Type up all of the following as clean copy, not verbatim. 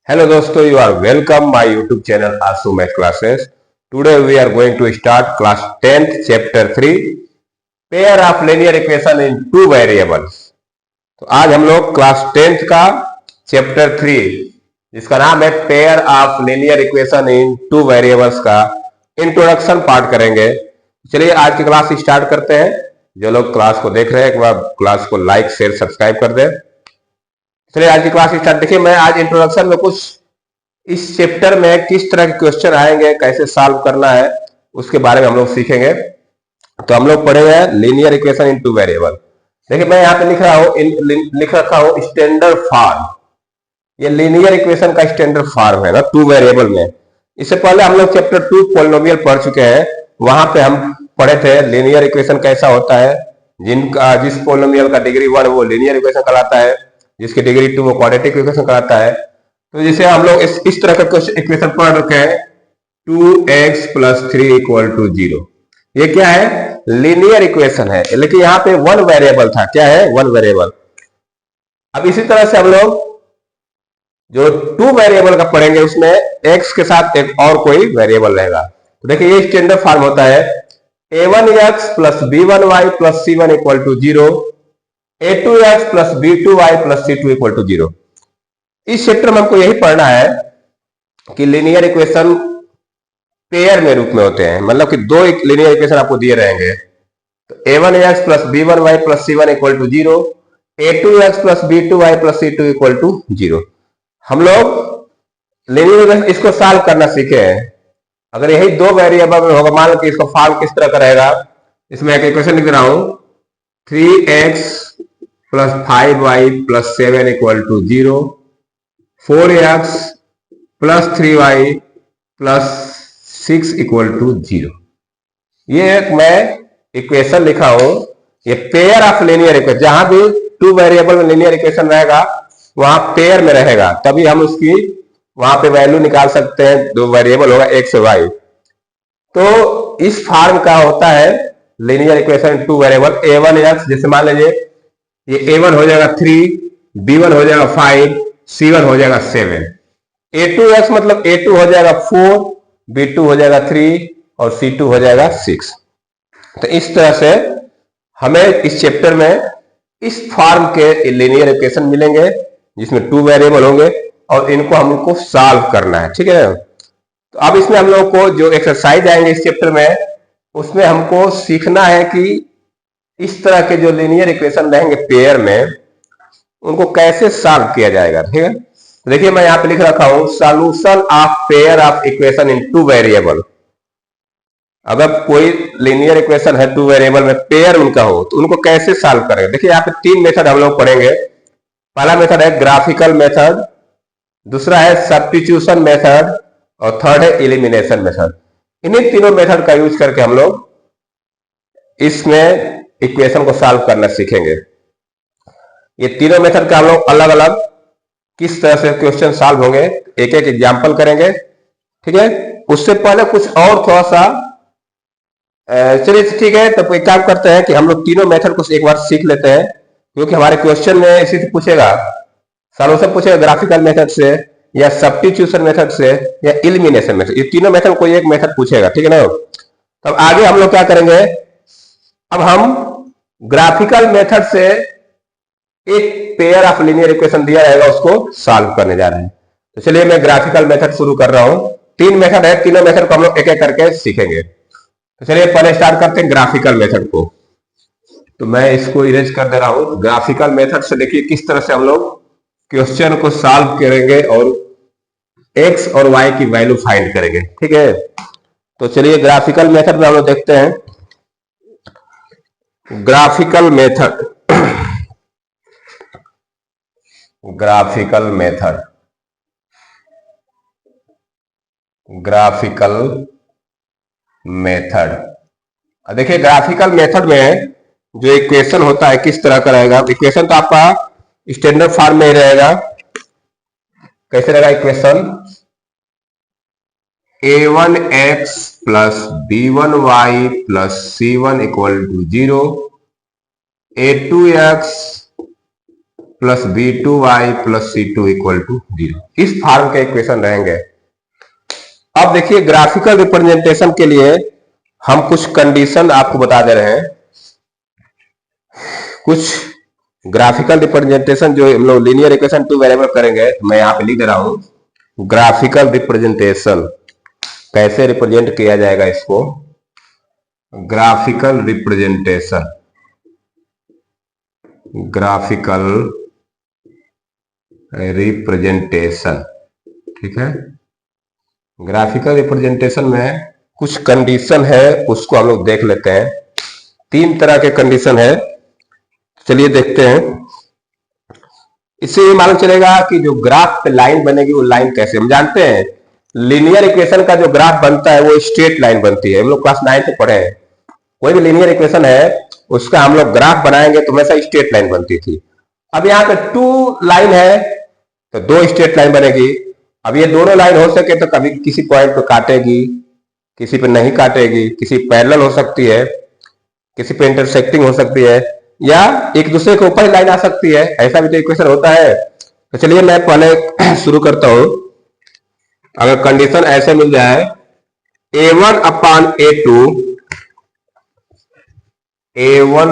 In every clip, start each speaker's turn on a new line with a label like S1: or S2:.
S1: Hello दोस्तों, you are welcome my YouTube channel Asu Math Classes. Today we are going to start class 10th chapter 3 pair of linear equation in two variables. तो आज हम लोग class 10th का chapter 3 जिसका नाम है pair of linear equation in two variables का introduction part करेंगे। चलिए आज की क्लास स्टार्ट करते हैं। जो लोग क्लास को देख रहे हैं एक बार क्लास को लाइक शेयर सब्सक्राइब कर दें। चलिए आज की क्लास स्टार्ट। देखिए मैं आज इंट्रोडक्शन में कुछ इस चैप्टर में किस तरह के क्वेश्चन आएंगे, कैसे सॉल्व करना है, उसके बारे में हम लोग सीखेंगे। तो हम लोग पढ़े हैं linear equation in two variable. देखिए मैं यहाँ पे लिख रखा हूँ स्टैंडर्ड फॉर्म। ये लीनियर इक्वेशन का स्टैंडर्ड फॉर्म है ना टू वेरिएबल में। इससे पहले हम लोग चैप्टर 2 पॉलिनोमियल पढ़ चुके हैं। वहां पे हम पढ़े थे लीनियर इक्वेशन कैसा होता है। जिस पॉलिनोमियल का डिग्री 1 वो लीनियर इक्वेशन कहलाता है, जिसकी डिग्री 2 वो क्वाड्रेटिक इक्वेशन कहलाता है। तो जैसे हम लोग इस तरह का इक्वेशन पढ़ रखे हैं 2x + 3 = 0। ये क्या है? लीनियर इक्वेशन है, लेकिन यहाँ पे वन वेरिएबल था। क्या है? One variable. अब इसी तरह से हम लोग जो टू वेरिएबल का पढ़ेंगे उसमें x के साथ एक और कोई वेरिएबल रहेगा। तो देखिए ये स्टैंडर्ड फॉर्म होता है a1x + b1y + c1 = 0, a2x + b2y + c2 = 0। इस चैप्टर में हमको यही पढ़ना है कि लीनियर इक्वेशन पेयर में रूप में होते हैं, मतलब कि दो लीनियर इक्वेशन आपको दिए रहेंगे। तो a1x + b1y + c1 = 0, a2x + b2y + c2 = 0। हम लोग लीनियर इक्वेशन इसको सॉल्व करना सीखे हैं। अगर यही दो वेरिएबल में होगा, मान लो कि इसको सॉल्व किस तरह का रहेगा। इसमें एक इक्वेशन लिख रहा हूं 3x + 5y + 7 = 0, 4x + 3y + 6 = 0। ये एक मैं इक्वेशन लिखा हूं। ये पेयर ऑफ लीनियर इक्वेशन, जहां भी टू वेरिएबल में लीनियर इक्वेशन रहेगा वहां पेयर में रहेगा, तभी हम उसकी वहां पे वैल्यू निकाल सकते हैं। दो वेरिएबल होगा x और y। तो इस फॉर्म का होता है linear equation two variable. a1x जैसे मान लीजिए ये a1 हो जाएगा 3, b1 हो जाएगा 5, c1 हो जाएगा 7। a2x मतलब a2 हो जाएगा 4, b2 हो जाएगा 3 और c2 हो जाएगा 6। तो इस तरह से हमें इस चैप्टर में इस फॉर्म के लीनियर इक्वेशन मिलेंगे जिसमें टू वेरिएबल होंगे और इनको हमको सॉल्व करना है। ठीक है। तो अब इसमें हम लोग को जो एक्सरसाइज आएंगे इस चैप्टर में, उसमें हमको सीखना है कि इस तरह के जो लीनियर इक्वेशन रहेंगे पेयर में उनको कैसे सॉल्व किया जाएगा। ठीक है। तो देखिए मैं यहां पे लिख रखा हूं solution of pair of equation in two variable. अगर कोई लीनियर इक्वेशन है टू वेरिएबल में पेयर उनका हो तो उनको कैसे सॉल्व करेंगे। देखिए यहाँ पे तीन मेथड हम लोग पढ़ेंगे। पहला मेथड है ग्राफिकल मेथड, दूसरा है सब्स्टिट्यूशन मेथड और थर्ड है एलिमिनेशन मेथड। इन्हीं तीनों मेथड का यूज करके हम लोग इसमें इक्वेशन को सॉल्व करना सीखेंगे। ये तीनों मेथड का हम लोग अलग अलग किस तरह से क्वेश्चन सॉल्व होंगे एक एक एग्जांपल करेंगे। ठीक है। उससे पहले कुछ और थोड़ा सा चलिए ठीक है। तो एक काम करते हैं कि हम लोग तीनों मेथड को एक बार सीख लेते हैं, क्योंकि हमारे क्वेश्चन में इसी से पूछेगा, सॉल्यूशन पूछेगा ग्राफिकल मेथड से या सब्स्टिट्यूशन मेथड से या एलिमिनेशन मेथड। ये तीनों मेथड कोई एक मेथड पूछेगा। ठीक है ना। तब आगे हम लोग क्या करेंगे, अब हम ग्राफिकल मेथड से एक पेयर ऑफ लीनियर इक्वेशन दिया रहेगा उसको सॉल्व करने जा रहे हैं। तो चलिए मैं ग्राफिकल मेथड शुरू कर रहा हूं। तीन मेथड है, तीनों मेथड को हम लोग एक एक करके सीखेंगे। तो चलिए पहले स्टार्ट करते हैं ग्राफिकल मेथड को। तो मैं इसको इरेज कर दे रहा हूं। ग्राफिकल मेथड से देखिए किस तरह से हम लोग क्वेश्चन को सॉल्व करेंगे और x और y की वैल्यू फाइंड करेंगे। ठीक है। तो चलिए ग्राफिकल मेथड में हम लोग देखते हैं। Graphical method, graphical method, graphical method. देखिए ग्राफिकल मेथड में जो इक्वेशन होता है किस तरह का रहेगा। इक्वेशन तो आपका स्टैंडर्ड फॉर्म में ही रहेगा। कैसे रहेगा equation? a1x + b1y + c1 = 0, a2x plus B2y plus C2 equal to 0। इस फॉर्म के इक्वेशन रहेंगे। अब देखिए ग्राफिकल रिप्रेजेंटेशन के लिए हम कुछ कंडीशन आपको बता दे रहे हैं। कुछ ग्राफिकल रिप्रेजेंटेशन जो हम लोग लीनियर इक्वेशन टू वेरिएबल करेंगे, तो मैं यहां पे लिख दे रहा हूं ग्राफिकल रिप्रेजेंटेशन कैसे रिप्रेजेंट किया जाएगा इसको। ग्राफिकल रिप्रेजेंटेशन, ग्राफिकल रिप्रेजेंटेशन, ठीक है। ग्राफिकल रिप्रेजेंटेशन में कुछ कंडीशन है, उसको हम लोग देख लेते हैं। 3 तरह के कंडीशन है, चलिए देखते हैं। इससे ये मालूम चलेगा कि जो ग्राफ पे लाइन बनेगी वो लाइन कैसे, हम जानते हैं लीनियर इक्वेशन का जो ग्राफ बनता है वो स्ट्रेट लाइन बनती है। हम लोग क्लास 9 से पढ़े हैं, कोई भी लीनियर इक्वेशन है उसका हम लोग ग्राफ बनाएंगे तो हमेशा स्ट्रेट लाइन बनती थी। अब यहाँ पे 2 लाइन है तो 2 स्ट्रेट लाइन बनेगी। अब ये दोनों लाइन हो सके तो कभी किसी पॉइंट पे काटेगी, किसी पे नहीं काटेगी, किसी पैरेलल हो सकती है, किसी पे इंटरसेक्टिंग हो सकती है, या एक दूसरे के ऊपर लाइन आ सकती है, ऐसा भी तो इक्वेशन होता है। तो चलिए मैं पहले शुरू करता हूं। अगर कंडीशन ऐसे मिल जाए A1 upon A2, A1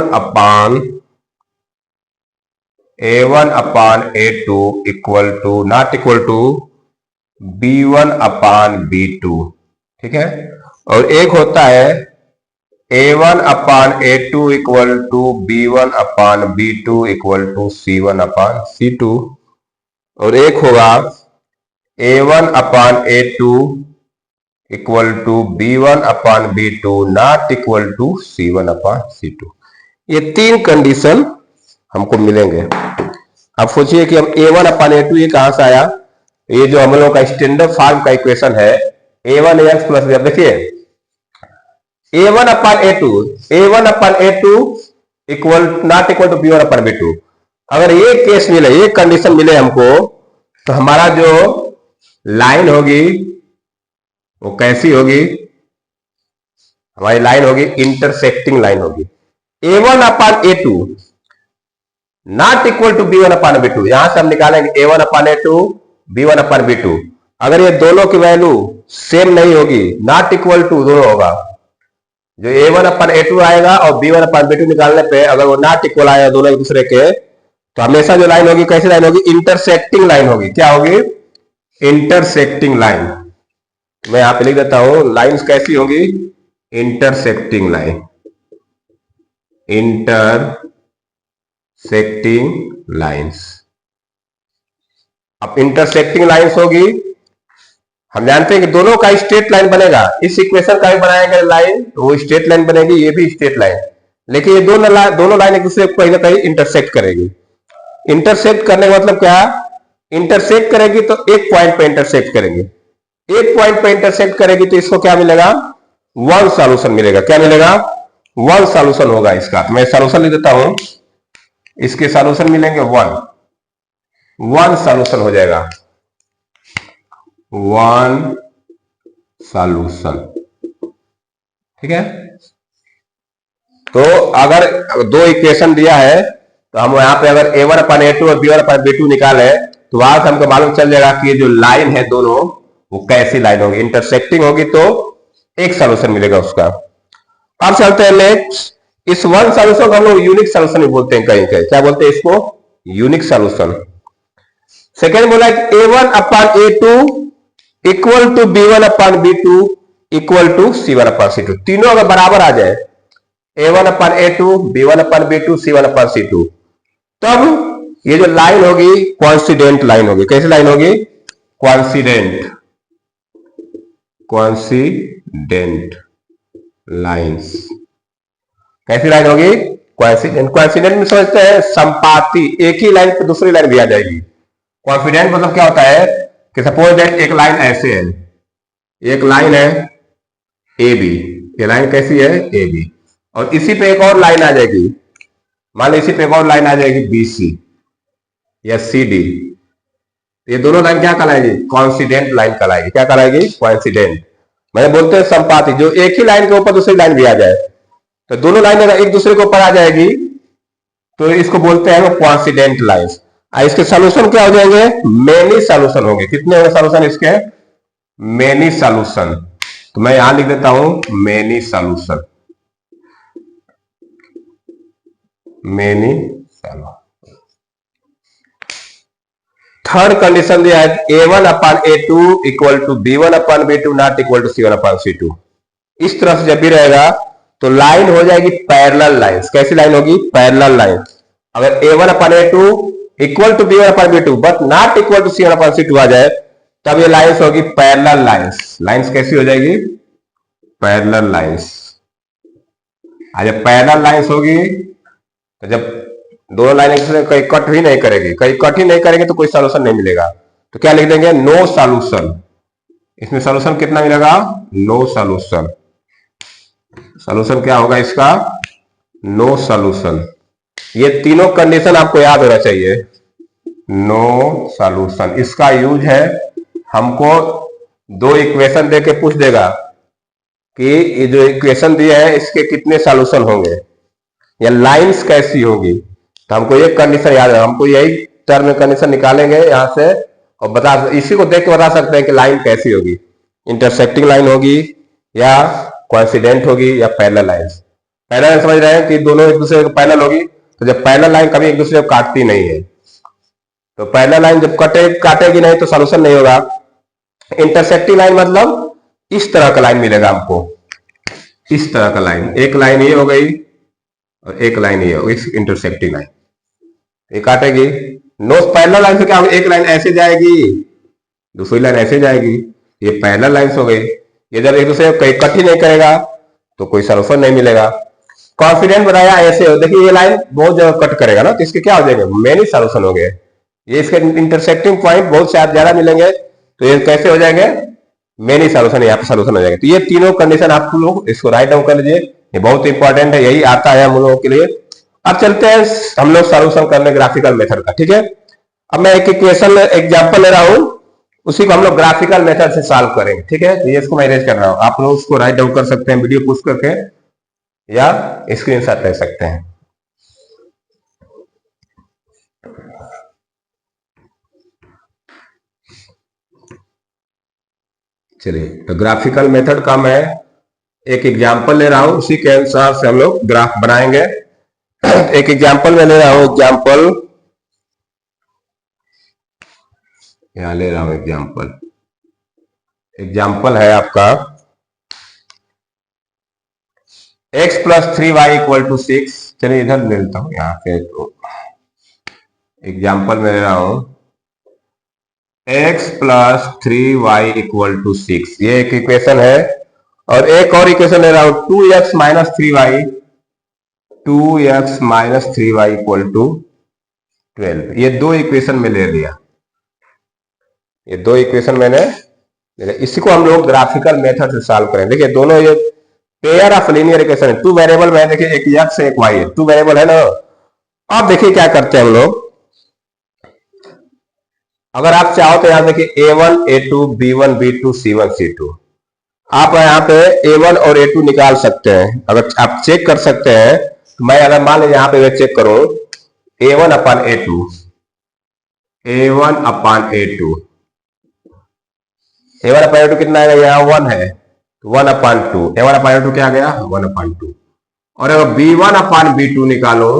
S1: upon A2 equal to not equal to B1 upon B2, ठीक है। और एक होता है A1 upon A2 equal to B1 upon B2 equal to C1 upon C2, और एक होगा A1 upon A2 equal to B1 upon B2 not equal to C1 upon C2। ये 3 कंडीशन हमको मिलेंगे। अब सोचिए कि हम A1 अपान A2 ये कहां से आया, ये जो हम लोग का स्टैंडर्ड फॉर्म का इक्वेशन है A1x प्लस B। देखिए A1 upon A2 equal not equal to B1 upon B2। अगर ये केस मिले, ये कंडीशन मिले हमको, तो हमारा जो लाइन होगी वो कैसी होगी, हमारी लाइन होगी इंटरसेक्टिंग लाइन होगी। A1 upon A2 not equal to B1 upon B2, यहां से हम निकालेंगे A1 upon A2 B1 upon B2। अगर ये दोनों की वैल्यू सेम नहीं होगी, नॉट इक्वल टू दोनों होगा, जो A1 अपान A2 आएगा और B1 अपान B2 निकालने पे अगर वो नॉट इक्वल आएगा दोनों एक दूसरे के, तो हमेशा जो लाइन होगी कैसी लाइन होगी, इंटरसेक्टिंग लाइन होगी। क्या होगी, इंटरसेक्टिंग लाइन। मैं यहां पे लिख देता हूं लाइंस कैसी होगी, इंटरसेक्टिंग लाइन, इंटरसेक्टिंग लाइंस। अब इंटरसेक्टिंग लाइंस होगी, हम जानते हैं कि दोनों का स्ट्रेट लाइन बनेगा। इस इक्वेशन का भी बनाएंगे लाइन तो वो स्ट्रेट लाइन बनेगी, ये भी स्ट्रेट लाइन, लेकिन ये दोनों लाइन एक दूसरे को कहीं ना कहीं इंटरसेक्ट करेगी। इंटरसेक्ट करने का मतलब क्या, इंटरसेक्ट करेगी तो एक पॉइंट पे इंटरसेक्ट करेंगे, एक पॉइंट पे इंटरसेक्ट करेगी तो इसको क्या मिलेगा, 1 सॉल्यूशन मिलेगा। क्या मिलेगा, 1 सॉल्यूशन होगा इसका। तो मैं सॉल्यूशन लिख देता हूं, इसके सॉल्यूशन मिलेंगे 1 सॉल्यूशन हो जाएगा, 1 सॉल्यूशन, ठीक है। तो अगर 2 इक्वेशन दिया है तो हम यहां पे अगर A1 अपान A2 और B1 अपान B2 निकाले तो वहां से हमको मालूम चल जाएगा कि ये जो लाइन है दोनों वो कैसी लाइन होगी, इंटरसेक्टिंग होगी, तो एक सॉल्यूशन मिलेगा उसका। अब चलते हैं नेक्स्ट। इस 1 सॉल्यूशन को हम लोग यूनिक सॉल्यूशन भी बोलते हैं, कहीं कहीं क्या बोलते हैं इसको, यूनिक सॉल्यूशन। सेकेंड बोला A1 upon A2 equal to B1 upon B2 equal to C1 upon C2। तीनों अगर बराबर आ जाए, A1 upon A2 B1 upon B2 C1 upon C2, तब ये जो लाइन होगी कॉन्सिडेंट लाइन होगी। कैसी लाइन होगी, कॉन्सिडेंट लाइंस। कैसी लाइन होगी, कॉन्सिडेंट में समझते हैं संपाती, एक ही लाइन पे दूसरी लाइन भी आ जाएगी। कॉन्फिडेंट मतलब क्या होता है कि सपोज दैट एक लाइन ऐसे है, एक लाइन है AB, ये लाइन कैसी है AB, और इसी पे एक और लाइन आ जाएगी, मान लो इसी पे एक और लाइन आ जाएगी BC या CD। ये दोनों लाइन क्या कहलाएगी, कॉन्सिडेंट लाइन कहलाएगी। क्या कहलाएगी, कॉन्सिडेंट। मैंने बोलते हैं संपाती, जो एक ही लाइन के ऊपर दूसरी लाइन भी आ जाए, तो दोनों लाइन अगर एक दूसरे के ऊपर आ जाएगी तो इसको बोलते हैं कॉन्सिडेंट लाइंस। इसके सॉल्यूशन क्या हो जाएंगे? मेनी सॉल्यूशन होंगे। कितने होंगे सॉल्यूशन इसके? Many solution. तो मैं यहां लिख देता हूं many solution, many solution. Third condition दिया है A1 upon A2 equal to B1 upon B2 not equal to C1 upon C2। इस तरह से जब भी रहेगा तो लाइन हो जाएगी पैरेलल लाइन। कैसी लाइन होगी? Parallel line. अगर A1 upon A2 equal to B1 upon B2 but not equal to C1 upon C2 आ जाए तब ये लाइन्स होगी पैरेलल लाइन्स। लाइन्स कैसी हो जाएगी? Parallel lines. जब पैरेलल लाइन्स होगी तो जब दोनों लाइन एक दूसरे कहीं कट ही नहीं करेगी, कहीं कट ही नहीं करेगी तो कोई सॉल्यूशन नहीं मिलेगा। तो क्या लिख देंगे? No solution. इसमें सॉल्यूशन कितना मिलेगा? No solution. सॉल्यूशन क्या होगा इसका? No solution. ये तीनों कंडीशन आपको याद होना चाहिए। नो सॉल्यूशन इसका यूज है, हमको दो इक्वेशन देके पूछ देगा कि ये जो इक्वेशन दिए हैं इसके कितने सॉल्यूशन होंगे या लाइंस कैसी होगी। तो हमको ये कंडीशन याद है, हमको यही टर्म कंडीशन निकालेंगे यहां से और बता, इसी को देख के बता सकते हैं कि लाइन कैसी होगी, इंटरसेक्टिंग लाइन होगी या कोइंसिडेंट होगी या पैरेलल लाइन। पैरेलल लाइन समझ रहे हैं कि दोनों एक दूसरे को पैरेलल होगी। तो जब पैरेलल लाइन कभी एक दूसरे को काटती नहीं है तो पैरेलल लाइन जब काटेगी नहीं तो सॉल्यूशन नहीं होगा। इंटरसेक्टिंग लाइन मतलब इस तरह का लाइन मिलेगा हमको, इस तरह का लाइन। एक लाइन ये हो गई और एक लाइन ये हो गई, इंटरसेक्टिंग लाइन। ये काटेगी। नो पैरेलल लाइन से क्या होगा? एक लाइन ऐसे जाएगी, दूसरी लाइन ऐसे जाएगी, ये पैरेलल लाइंस हो गई। ये जब एक दूसरे कहीं कट ही नहीं करेगा तो कोई सॉल्यूशन नहीं मिलेगा। कॉन्फिडेंट बनाया ऐसे हो, देखिए ये लाइन बहुत जगह कट करेगा ना तो इसके क्या हो जाएंगे? मेनी सॉल्यूशन हो गए। ये इसके इंटरसेक्टिंग पॉइंट बहुत ज्यादा मिलेंगे तो ये कैसे हो जाएंगे? मेनी सॉल्यूशन, यहाँ पे सॉल्यूशन हो जाएंगे। तो ये तीनों कंडीशन आप लोग इसको राइट डाउन कर लीजिए, ये बहुत इंपॉर्टेंट है, यही आता है हम लोगों के लिए। अब चलते हैं हम लोग सॉल्यूशन करने ग्राफिकल मेथड का, ठीक है। अब मैं एक इक्वेशन एग्जांपल ले रहा हूं, उसी को हम लोग ग्राफिकल मेथड से सॉल्व करेंगे, ठीक है। तो ये इसको मैं इरेज कर रहा हूं, आप लोग उसको राइट डाउन कर सकते हैं वीडियो पुश करके या स्क्रीनशॉट ले सकते हैं। चलिए, तो ग्राफिकल मेथड का मैं एक एग्जांपल ले रहा हूं, उसी के अनुसार से हम लोग ग्राफ बनाएंगे। एक एग्जांपल में ले रहा हूं, एग्जांपल यहां ले रहा हूं। एग्जांपल है आपका x plus 3y equal to 6। चलिए इधर ले लेता हूं, यहाँ पे तो एग्जाम्पल में ले रहा हूं x plus 3y equal to 6, ये एक इक्वेशन है। और एक और इक्वेशन ले रहा हूं 2x minus 3y, 2x minus 3y equal to 12। ये दो इक्वेशन में ले लिया, ये दो इक्वेशन मैंने, इसी को हम लोग ग्राफिकल मेथड से सॉल्व करें। देखिए दोनों ये पेयर ऑफ लीनियर इक्वेशन है, टू वेरिएबल में, देखिए एक x एक y है, टू वेरिएबल है ना। अब देखिए क्या करते हैं हम लोग, अगर आप चाहो तो यहां देखिए A1 A2 B1 B2 C1 C2, आप यहां पे A1 और A2 निकाल सकते हैं। अगर आप चेक कर सकते हैं तो मैं अगर मान लीजिए यहां पे मैं चेक करूं A1 upon A2, A1 upon A2, A1 upon A2 कितना है? यहाँ 1 है, 1 अपान 2, A1 अपान A2 क्या आ गया? 1 अपान 2। और अगर B1 अपान B2 निकालो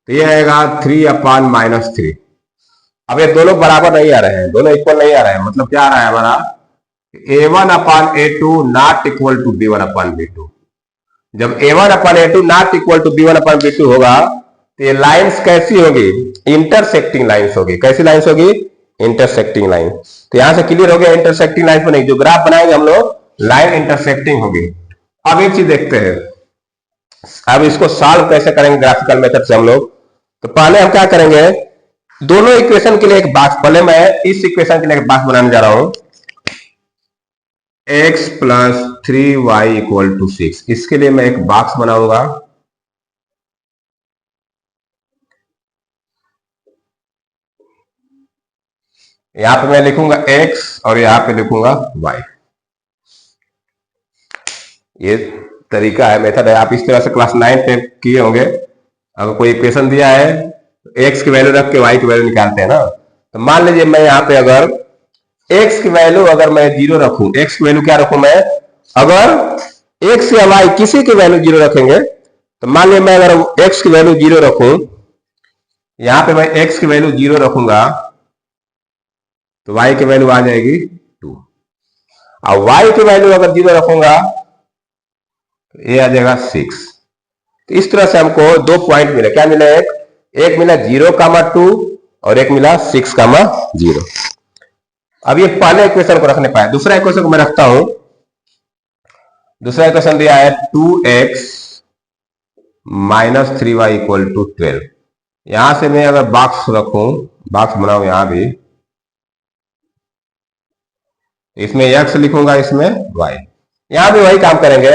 S1: तो ये आएगा 3 अपान माइनस 3। अब ये दोनों बराबर नहीं आ रहे हैं, दोनों इक्वल नहीं आ रहे हैं, मतलब क्या आ रहा है हमारा? A1 upon A2 not equal to B1 upon B2। जब A1 upon A2 not equal to B1 upon B2 होगा तो ये लाइंस कैसी होगी? इंटरसेक्टिंग लाइंस होगी। कैसी लाइंस होगी? Intersecting line. तो यहां से क्लियर हो गया इंटरसेक्टिंग लाइन पर नहीं, जो ग्राफ बनाएंगे हम लोग लाइन इंटरसेक्टिंग होगी। अब एक चीज देखते हैं, अब इसको सॉल्व कैसे करेंगे ग्राफिकल मेथड से हम लोग। तो पहले हम क्या करेंगे, दोनों इक्वेशन के लिए एक बॉक्स, पहले मैं इस इक्वेशन के लिए एक बॉक्स बनाने जा रहा हूं, x plus 3y equal to 6। इसके लिए मैं एक बॉक्स बनाऊंगा, यहां पे मैं लिखूंगा x और यहां पे लिखूंगा y। ये तरीका है, मेथड है, आप इस तरह से क्लास 9 पे किए होंगे। अगर कोई इक्वेशन दिया है एक्स की वैल्यू रख के वाई की वैल्यू निकालते हैं ना। तो मान लीजिए मैं यहाँ पे अगर एक्स की वैल्यू अगर मैं 0 रखूं, एक्स की वैल्यू क्या रखूं मैं, अगर एक्स या वाई किसी की वैल्यू 0 रखेंगे, तो मान लीजिए मैं अगर एक्स की वैल्यू 0 रखूं, यहां पे मैं एक्स की वैल्यू 0 रखूंगा तो वाई की वैल्यू आ जाएगी 2, और वाई की वैल्यू अगर 0 रखूंगा तो ये आ जाएगा 6। तो इस तरह से हमको 2 पॉइंट मिले, क्या मिला, एक मिला 0,2 और एक मिला 6,0। अब ये पहले इक्वेशन को रखने पाए, दूसरा इक्वेशन को मैं रखता हूं। दूसरा इक्वेशन दिया है 2x - 3y = 12। यहां से मैं अगर बॉक्स रखूं, बॉक्स बनाऊं यहां भी, इसमें x लिखूंगा, इसमें y, यहां भी वही काम करेंगे।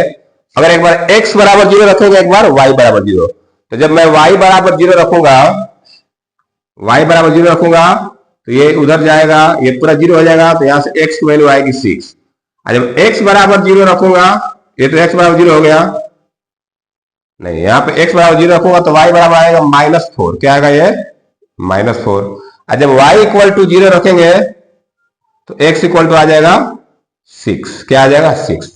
S1: अगर एक बार x बराबर 0 रखेंगे, एक बार y बराबर 0, तो जब मैं y बराबर 0 रखूंगा, y बराबर 0 रखूंगा तो ये उधर जाएगा, ये पूरा 0 हो जाएगा, तो यहां से x की वैल्यू आएगी 6। और जब x बराबर 0 रखूंगा, ये तो x बराबर 0 हो गया, नहीं, यहाँ पे x बराबर 0 रखूंगा तो y बराबर आएगा -4। क्या आएगा ये, -4। और जब y = 0 रखेंगे तो x = आ जाएगा 6। क्या आ जाएगा, 6।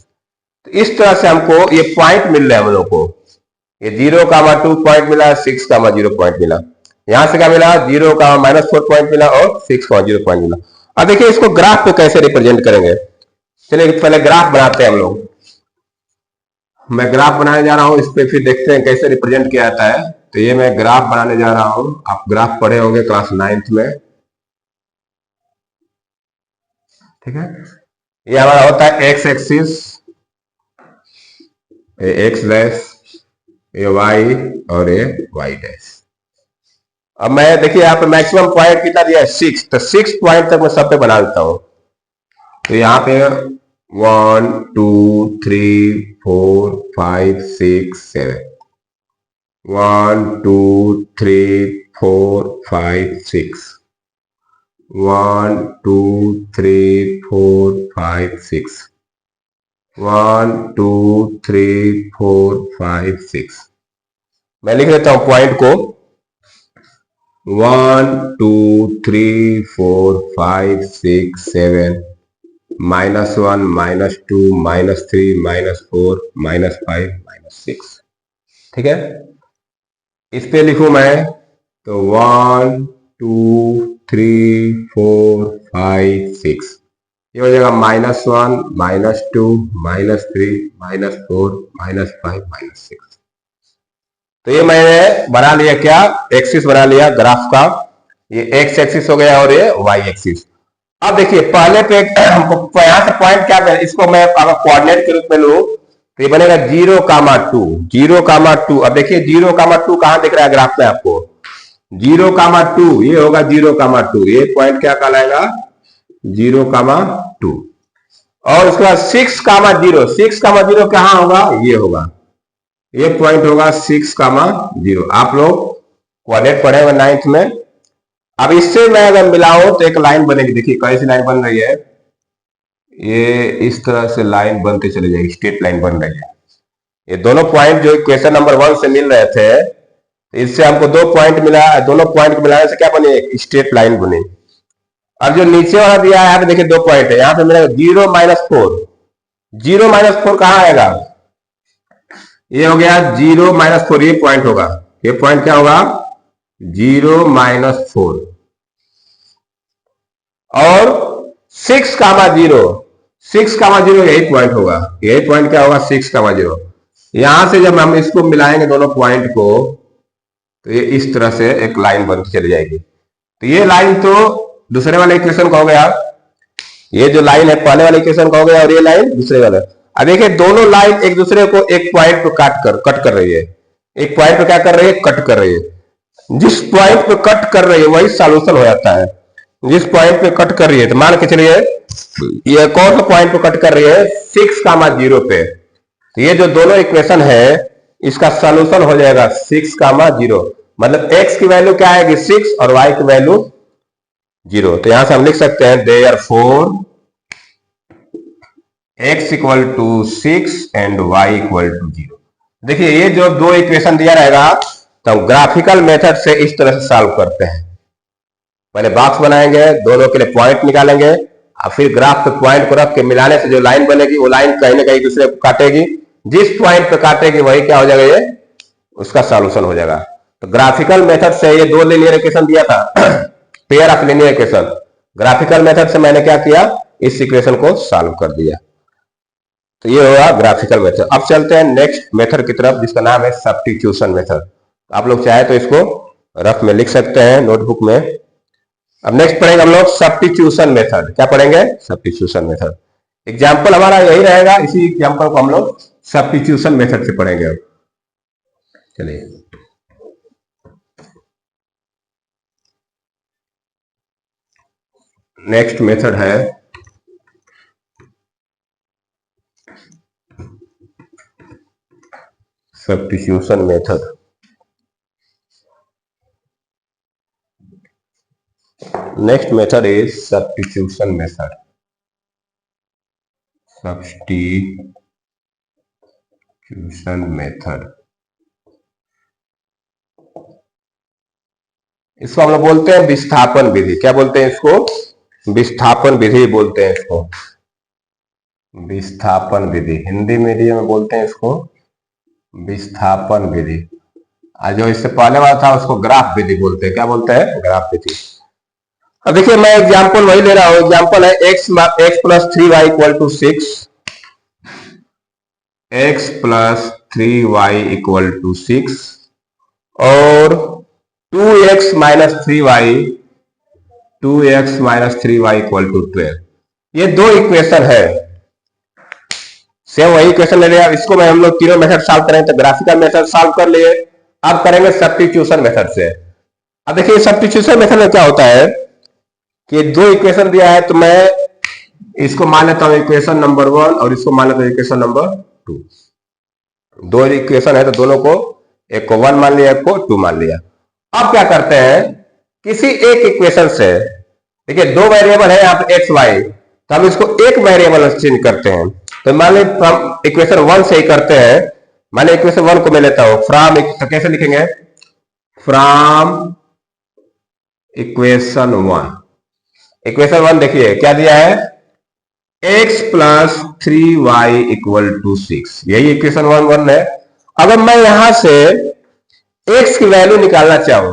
S1: तो इस तरह से हमको ये पॉइंट मिल रहा है हम लोग को, ये 0,2 पॉइंट मिला, 6,0 पॉइंट मिला। यहां से क्या मिला, 0,-4 पॉइंट मिला और 6,0 पॉइंट मिला। अब देखिए इसको ग्राफ पे कैसे रिप्रेजेंट करेंगे। चलिए पहले ग्राफ बनाते हैं हम लोग। मैं ग्राफ बनाने जा रहा हूं, इस पे फिर देखते हैं कैसे रिप्रेजेंट किया जाता है। तो ये मैं ग्राफ बनाने जा रहा हूं, आप ग्राफ पढ़े होंगे क्लास 9th में, ठीक है। ये हमारा होता है एक्स एक्सिस, एक्स डैश, ये वाई और ये वाई डैश। अब मैं देखिए यहाँ पे मैक्सिमम पॉइंट कितना दिया है, 6, तो 6 पॉइंट तक मैं सब पे बना देता हूं। तो यहाँ पे 1 2 3 4 5 6 7, 1 2 3 4 5 6, 1 2 3 4 5 6, 1 2 3 4 5 6। मैं लिख देता हूं पॉइंट को, 1 2 3 4 5 6 7, -1 -2 -3 -4 -5 -6, ठीक है। इस पे लिखूं मैं तो 1 2 3 4 5 6, ये हो जाएगा -1 -2 -3 -4 -5 -6। तो ये मैंने बना लिया, क्या, एक्सिस बना लिया ग्राफ का। ये एक्स एक्सिस हो गया और ये वाई एक्सिस। अब देखिए पहले पे यहां से पॉइंट क्या है, इसको मैं अगर कोऑर्डिनेट के रूप में लूं तो ये बनेगा 0,2 0,2। अब देखिए 0,2 कहां दिख रहा है ग्राफ में आपको, 0,2, ये होगा 0,2, ये पॉइंट क्या कहलाएगा, 0,2। और उसके बाद 6,0, 6,0 कहां होगा, ये होगा, ये पॉइंट होगा 6,0। आप लोग कोऑर्डिनेट पढ़े हुए 9th में। अब इससे मैं अगर मिलाऊं तो एक लाइन बनेगी, देखिए कैसी लाइन बन रही है, ये इस तरह से लाइन बनते चले जाएगी, स्ट्रेट लाइन बन रही है। ये दोनों पॉइंट जो इक्वेशन नंबर 1 से मिल रहे थे, इससे हमको 2 पॉइंट मिला, दोनों पॉइंट को मिलाने से क्या बने, एक स्ट्रेट लाइन बने। अब जो नीचे वाला दिया है, यहाँ पे देखिए 2 पॉइंट है, यहाँ पे मिलेगा 0 -4, 0 -4 कहां आएगा, ये हो गया 0 -4, ये पॉइंट होगा, ये पॉइंट क्या होगा, 0 -4। और 6,0, 6,0 यही पॉइंट होगा, यही पॉइंट क्या होगा, 6,0। यहां से जब हम इसको मिलाएंगे दोनों पॉइंट को, तो ये इस तरह से एक लाइन बनती चली जाएगी। तो ये लाइन तो दूसरे वाले इक्वेशन का हो गया, ये जो लाइन है पहले वाले इक्वेशन का हो गया, और ये लाइन दूसरे वाले। अब देखिए दोनों लाइन एक दूसरे को एक पॉइंट पे कट कर रही है, एक पॉइंट पे क्या कर रही है, कट कर रही है। जिस पॉइंट पे कट कर रही है वही सॉल्यूशन हो जाता है। जिस पॉइंट पे कट कर रही है, तो मान के चलिए ये कौन सा पॉइंट पे कट कर रही है, 6,0 पे। तो ये जो दोनों इक्वेशन है इसका सॉल्यूशन हो जाएगा 6,0, मतलब x की वैल्यू क्या आएगी, 6 और y की वैल्यू 0। तो यहां से हम लिख सकते हैं देयरफॉर x = 6 एंड y = 0। देखिए ये जो दो इक्वेशन दिया रहेगा, तो हम ग्राफिकल मेथड से इस तरह से सॉल्व करते हैं। पहले बॉक्स बनाएंगे, दोनों के लिए पॉइंट निकालेंगे और फिर ग्राफ पे पॉइंट को रख के मिलाने से जो लाइन बनेगी वो लाइन कहीं ना कहीं दूसरे को काटेगी, जिस पॉइंट पे काटेगी वही क्या हो जाएगा, ये उसका सॉल्यूशन हो जाएगा। तो ग्राफिकल मेथड से ये दो लीनियर इक्वेशन दिया था pair of linear equation, graphical method से मैंने क्या किया, इस इक्वेशन को सॉल्व कर दिया। तो ये होगा ग्राफिकल मेथड। अब चलते हैं नेक्स्ट मेथड की तरफ जिसका नाम है सब्स्टिट्यूशन मेथड। आप लोग चाहे तो इसको रफ में लिख सकते हैं नोटबुक में। अब नेक्स्ट पढ़ेंगे हम लोग सब्स्टिट्यूशन मेथड। क्या पढ़ेंगे, सब्स्टिट्यूशन मेथड। एग्जाम्पल हमारा यही रहेगा, इसी एग्जाम्पल को हम लोग सब्स्टिट्यूशन मेथड से पढ़ेंगे। अब चलिए नेक्स्ट मेथड है substitution method. Next method is substitution method. Substitution method, इसको हम लोग बोलते हैं विस्थापन विधि। क्या बोलते हैं इसको, विस्थापन विधि बोलते हैं इसको, विस्थापन विधि। हिंदी मीडियम में बोलते हैं इसको विस्थापन विधि। और जो इससे पहले वाला था उसको ग्राफ विधि बोलते हैं। क्या बोलते हैं, ग्राफ विधि। अब देखिए मैं एग्जांपल वही ले रहा हूं। एग्जांपल है x plus 3y equal to 6, x plus 3y equal to 6 और 2x minus 3y, 2x minus 3y equal to 12। ये दो इक्वेशन है, सेम वही इक्वेशन ले लिया। इसको मैं हम लोग तीनों मेथड सॉल्व करेंगे। तो ग्राफिकल मेथड सॉल्व कर लिए, अब करेंगे सब्स्टिट्यूशन मेथड से। अब देखिए सब्स्टिट्यूशन मेथड में क्या होता है कि दो इक्वेशन दिया है तो मैं इसको मान लेता हूं इक्वेशन नंबर 1 और इसको मान लेता हूं इक्वेशन नंबर 2। दो इक्वेशन है तो दोनों को, एक को 1 मान लिया, एक को 2 मान लिया। अब क्या करते हैं, किसी एक इक्वेशन से, देखिए दो वेरिएबल है यहाँ पे एक्स वाई, तो हम इसको एक वेरिएबल चेंज करते हैं। तो मान लीजिए फ्रॉम इक्वेशन 1 से ही करते हैं। मान लीजिए इक्वेशन 1 को मैं लेता हूं फ्रॉम, तो कैसे लिखेंगे, फ्रॉम इक्वेशन 1। इक्वेशन 1 देखिए क्या दिया है, x plus 3y equal to 6, यही इक्वेशन 1 है। अगर मैं यहां से x की वैल्यू निकालना चाहूं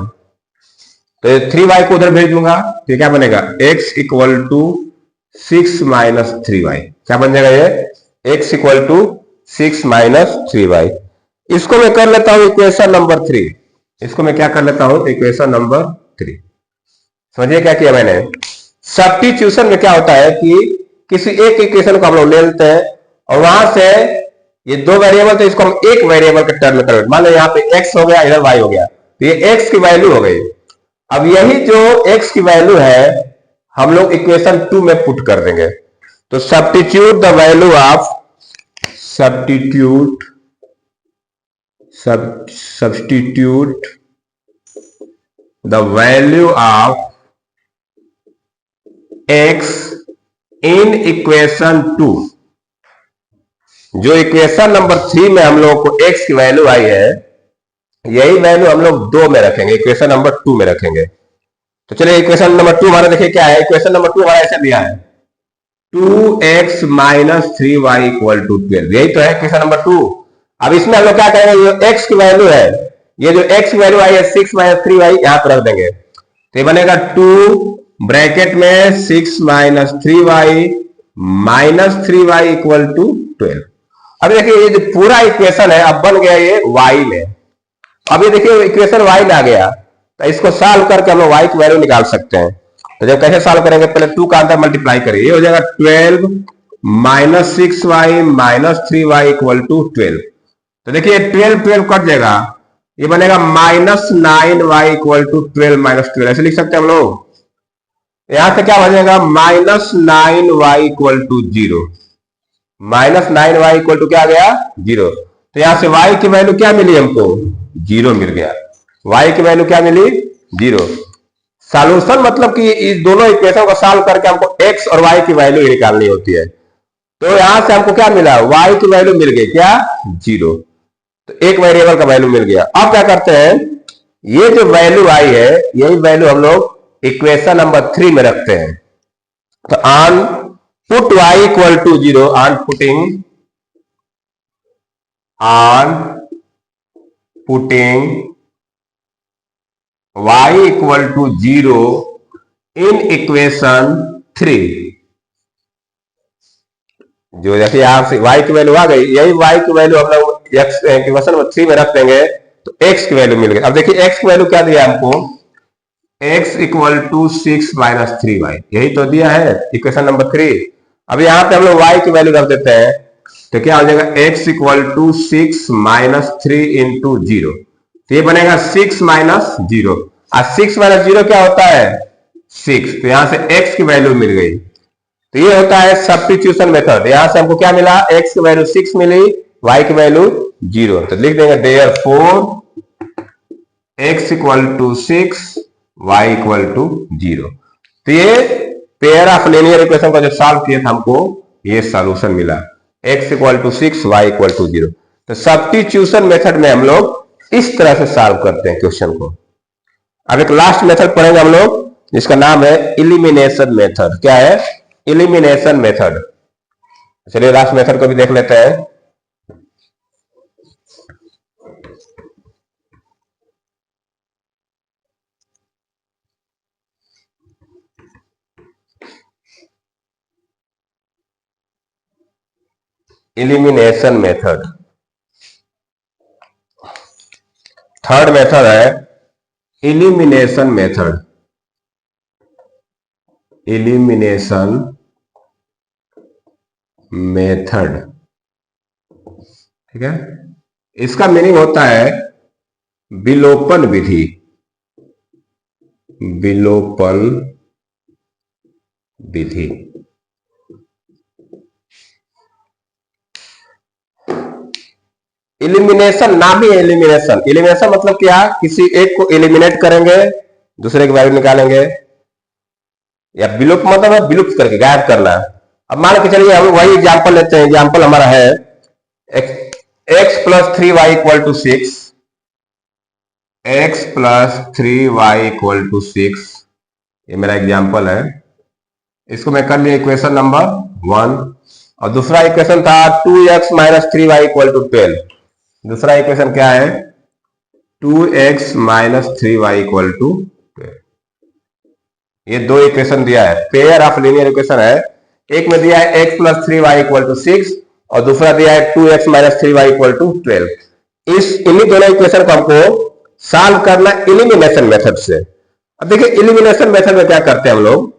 S1: तो 3y को उधर भेज दूंगा, तो क्या बनेगा, x equal to 6 minus 3y। क्या बन जाएगा ये, x equal to 6 minus 3y। इसको मैं कर लेता हूं इक्वेशन नंबर 3। इसको मैं क्या कर लेता हूं, इक्वेशन नंबर 3। समझिए क्या किया मैंने। सब्स्टिट्यूशन में क्या होता है कि किसी एक इक्वेशन को हम लोग ले लेते हैं और वहां से ये दो वेरिएबल, तो इसको हम एक वेरिएबल के टर्म में कर लेते। मान लो यहाँ पे x हो गया, इधर y हो गया, तो ये x की वैल्यू हो गई। अब यही जो x की वैल्यू है हम लोग इक्वेशन 2 में पुट कर देंगे। तो substitute the value of, substitute the value of x in equation 2। जो इक्वेशन नंबर 3 में हम लोग को x की वैल्यू आई है, यही वैल्यू हम लोग 2 में रखेंगे, इक्वेशन नंबर 2 में रखेंगे। तो चलिए इक्वेशन नंबर 2 हमारा देखिए क्या है। इक्वेशन नंबर 2 हमारा ऐसे दिया है 2x minus 3y equal to 12, यही तो है इक्वेशन नंबर 2। अब इसमें हम लोग क्या करेंगे, जो x की वैल्यू है, ये जो x की वैल्यू आई है 6 माइनस 3y यहां पर रख देंगे, तो ये बनेगा 2 ब्रैकेट में 6 minus 3y minus 3y equal to 12। अब देखिए ये जो पूरा इक्वेशन है अब बन गया ये y में। अभी देखिए इक्वेशन y में आ गया, तो इसको सॉल्व करके हम लोग y की वैल्यू निकाल सकते हैं। तो जब कैसे सॉल्व करेंगे, पहले 2 का अंदर मल्टीप्लाई करिए, ये हो जाएगा 12 minus 6y minus 3y equal to 12। तो देखिए 12 कट जाएगा, ये बनेगा minus 9y equal to 12 minus 12, ऐसे लिख सकते हैं हम लोग। यहां से क्या हो जाएगा, minus 9y equal to 0, minus 9y equal to क्या आ गया, 0। तो यहां से y की वैल्यू क्या मिली हमको, 0 मिल गया। y की वैल्यू क्या मिली, 0। सॉल्यूशन मतलब कि इस दोनों इक्वेशन को सॉल्व करके हमको x और y की वैल्यू निकालनी होती है। तो यहां से हमको क्या मिला, y की वैल्यू मिल गई क्या, 0। तो एक वेरिएबल का वैल्यू मिल गया। अब क्या करते हैं, ये जो वैल्यू आई है यही वैल्यू हम लोग इक्वेशन नंबर 3 में रखते हैं। तो on put y equal to 0, on putting y equal to 0 in equation 3, जो जैसे यहां से y की वैल्यू आ गई, यही y की वैल्यू हम लोग इक्वेशन नंबर 3 में रख देंगे तो x की वैल्यू मिल गई। अब देखिए x की वैल्यू क्या दिया हमको, x equal to 6 minus 3y, यही तो दिया है इक्वेशन नंबर 3। अब यहाँ पे हम लोग y की वैल्यू रख देते हैं तो क्या हो जाएगा, x equal to 6 minus 3 into 0, तो ये बनेगा 6 माइनस 0। और 6 माइनस 0 क्या होता है 6, तो यहां से x की वैल्यू मिल गई। तो ये होता है सब्स्टिट्यूशन मेथड। यहां से हमको क्या मिला, x की वैल्यू 6 मिली, y की वैल्यू 0, तो लिख देंगे therefore x equal to 6 y equal to 0। तो ये पेयर ऑफ लीनियर इक्वेशन का जो सॉल्व किया था हमको ये सॉल्यूशन मिला, x equal to 6 y equal to 0। तो सब्स्टिट्यूशन मेथड में हम लोग इस तरह से सॉल्व करते हैं क्वेश्चन को। अब एक लास्ट मेथड पढ़ेंगे हम लोग जिसका नाम है इलिमिनेशन मेथड। क्या है, इलिमिनेशन मेथड। चलिए लास्ट मेथड को भी देख लेते हैं। इलिमिनेशन मेथड, थर्ड मेथड है इलिमिनेशन मेथड। इलिमिनेशन मेथड, ठीक है, इसका मीनिंग होता है विलोपन विधि। विलोपन विधि, इलिमिनेशन नाम ही है इलिमिनेशन। इलिमिनेशन मतलब क्या, किसी एक को एलिमिनेट करेंगे दूसरे की वैल्यू निकालेंगे, या विलोप मतलब है विलुप्त करके गायब करना। अब मान के चलिए हम वही एग्जांपल लेते हैं। एग्जांपल हमारा है x plus 3y equal to 6, x plus 3y equal to 6, ये मेरा एग्जांपल है। इसको मैं कर लिया इक्वेशन नंबर 1। और दूसरा इक्वेशन था 2x minus 3y equal to 12। दूसरा इक्वेशन क्या है, 2x minus 3y equal to 12। ये दो इक्वेशन दिया है, पेयर ऑफ लीनियर इक्वेशन है। एक में दिया है x plus 3y equal to 6 और दूसरा दिया है 2x minus 3y equal to 12। इन्हीं दोनों इक्वेशन को हमको सॉल्व करना इलिमिनेशन मेथड से। अब देखिए इलिमिनेशन मेथड में क्या करते हैं हम लोग,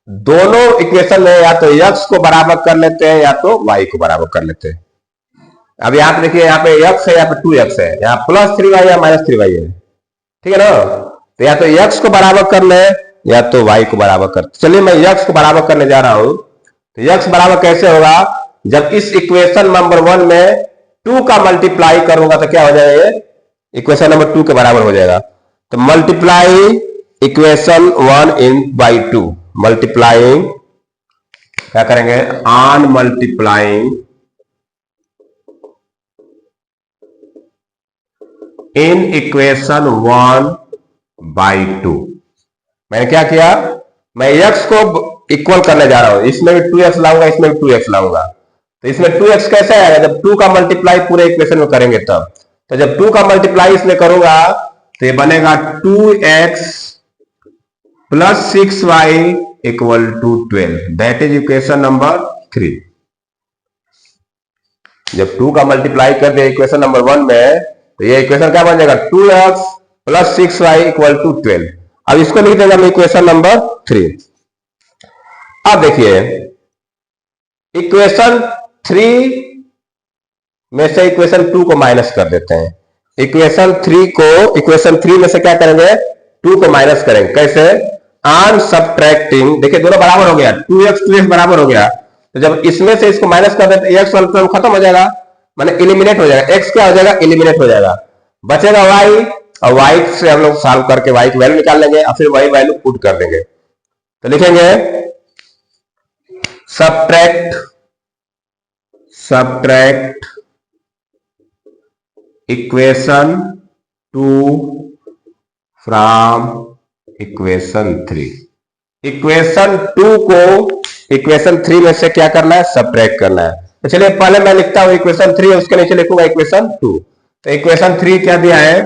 S1: दोनों इक्वेशन में या तो x को बराबर कर लेते हैं या तो y को बराबर कर लेते हैं। अब यहाँ पे देखिए, यहाँ पे x है, यहाँ पे 2x है, यहाँ प्लस 3y या माइनस 3y है, ठीक है ना। तो या तो x को बराबर कर ले या तो y को बराबर कर। चलिए मैं x को बराबर करने जा रहा हूं। तो x बराबर कैसे होगा, जब इस इक्वेशन नंबर 1 में 2 का मल्टीप्लाई करूंगा तो क्या हो जाएगा, इक्वेशन नंबर 2 के बराबर हो जाएगा। तो multiply equation 1 in by 2, multiplying क्या करेंगे, on multiplying in equation 1 by 2। मैंने क्या किया, मैं x को इक्वल करने जा रहा हूं, इसमें भी 2x लाऊंगा, इसमें भी 2x लाऊंगा। तो इसमें 2x कैसे आएगा, जब 2 का मल्टीप्लाई पूरे इक्वेशन में करेंगे तब। तो जब 2 का मल्टीप्लाई इसमें करूंगा तो ये बनेगा 2x plus 6y equal to 12, that is equation number 3। जब 2 का मल्टीप्लाई कर दिया इक्वेशन नंबर 1 में तो ये इक्वेशन क्या बन जाएगा, 2x plus 6y equal to 12। अब इसको लिख देंगे हम इक्वेशन नंबर 3। अब देखिए इक्वेशन 3 में से इक्वेशन 2 को माइनस कर देते हैं। इक्वेशन 3 में से क्या करेंगे, 2 को माइनस करेंगे। कैसे, ऑन सब्ट्रैक्टिंग, देखिए दोनों बराबर हो गया, 2x बराबर हो गया। तो जब इसमें से इसको माइनस कर देते x वाला खत्म हो जाएगा, माने इलिमिनेट हो जाएगा। x क्या हो जाएगा, इलिमिनेट हो जाएगा, बचेगा y, और y से हम लोग सॉल्व करके y की वैल्यू निकाल लेंगे और फिर y वैल्यू पुट कर देंगे। तो लिखेंगे subtract equation 2 from equation 3। Equation 2 को इक्वेशन 3 में से क्या करना है, सब्ट्रैक्ट करना है। तो चलिए पहले मैं लिखता हूं इक्वेशन 3, उसके नीचे लिखूंगा इक्वेशन 2। तो इक्वेशन 3 क्या दिया है,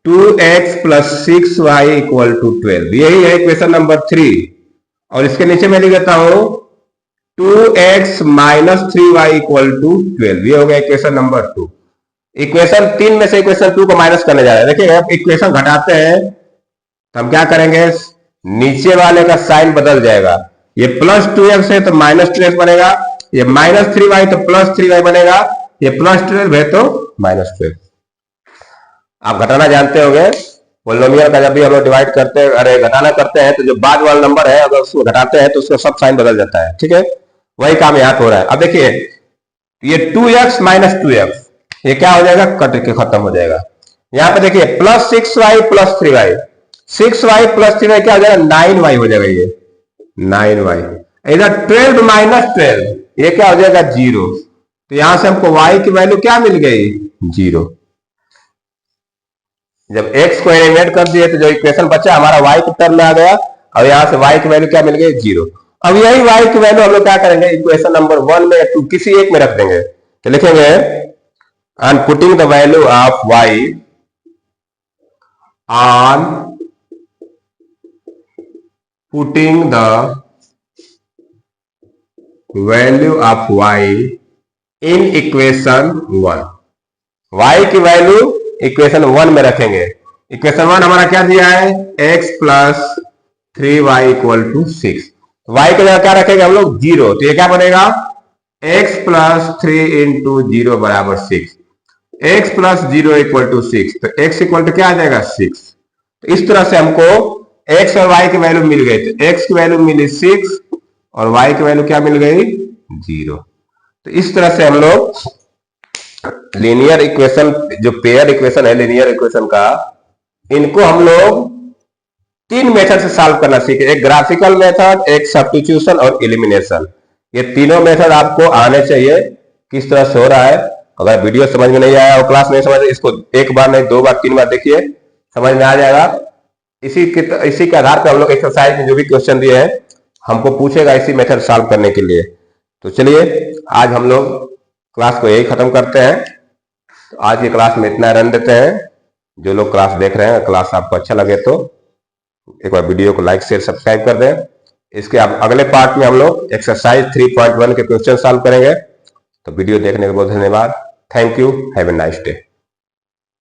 S1: 2x + 6y = 12, यही है इक्वेशन नंबर 3। और इसके नीचे मैं लिख देता हूं 2x - 3y = 12, ये हो गया इक्वेशन नंबर 2। इक्वेशन 3 में से इक्वेशन 2 को माइनस करने जा रहे हैं। देखिए अब इक्वेशन घटाते हैं तो हम क्या करेंगे, नीचे वाले का साइन बदल जाएगा। ये +2x है तो -2x बनेगा, ये -3y तो +3y बनेगा, ये +12 है तो -12। आप घटाना जानते होंगे, पोलिनोमियल का जब भी हम लोग डिवाइड करते हैं, अरे घटाना करते हैं, तो जो बाद वाला नंबर है अगर उसको घटाते हैं तो उसका सब साइन बदल जाता है। ठीक है, वही काम यहाँ हो रहा है। अब देखिए ये 2x - 2x ये क्या हो जाएगा, कट के खत्म हो जाएगा। यहाँ पे देखिए +6y + 3y, 6y + 3y क्या हो जाएगा, 9y हो जाएगा, ये 9y। इधर 12 - 12 ये क्या हो जाएगा, 0। तो यहां से हमको y की वैल्यू क्या मिल गई, 0। जब x को एलिमिनेट कर दिए तो जो इक्वेशन बचा हमारा y की टर्म में आ गया, और यहां से y की वैल्यू क्या मिल गई, 0। अब यही y की वैल्यू हम लोग क्या करेंगे, इक्वेशन नंबर 1 में या 2 किसी एक में रख देंगे। तो लिखेंगे on putting the value of y on putting the value of y in equation 1, y की वैल्यू इक्वेशन 1 में रखेंगे। इक्वेशन 1 हमारा क्या दिया है, x + 3y = 6। y की जगह क्या रखेंगे हम लोग, 0। तो ये क्या बनेगा, x + 3 × 0 = 6, x + 0 = 6। तो x = क्या आ जाएगा, 6। तो इस तरह से हमको x और y की वैल्यू मिल गई। तो x की वैल्यू मिली 6 और y की वैल्यू क्या मिल गई, 0। तो इस तरह से हम लोग लीनियर इक्वेशन, जो पेयर इक्वेशन है लीनियर इक्वेशन का, इनको हम लोग 3 मेथड से सॉल्व करना सीखे। एक ग्राफिकल मेथड, एक सब्स्टिट्यूशन और एलिमिनेशन। ये तीनों मेथड आपको आने चाहिए। किस तरह से हो रहा है, अगर वीडियो समझ में नहीं आया और क्लास नहीं समझ, इसको 1 बार नहीं 2 बार 3 बार देखिए, समझ में आ जाएगा। इसी के आधार पर हम लोग एक्सरसाइज में जो भी क्वेश्चन दिए हैं हमको पूछेगा इसी मेथड सॉल्व करने के लिए। तो चलिए आज हम लोग क्लास को यही खत्म करते हैं। तो आज की क्लास में इतना रन देते हैं। जो लोग क्लास देख रहे हैं, क्लास आपको अच्छा लगे तो एक बार वीडियो को लाइक शेयर सब्सक्राइब कर दें। इसके अगले पार्ट में हम लोग एक्सरसाइज 3.1 के क्वेश्चन सॉल्व करेंगे। तो वीडियो देखने के बहुत धन्यवाद। Thank you, have a nice day.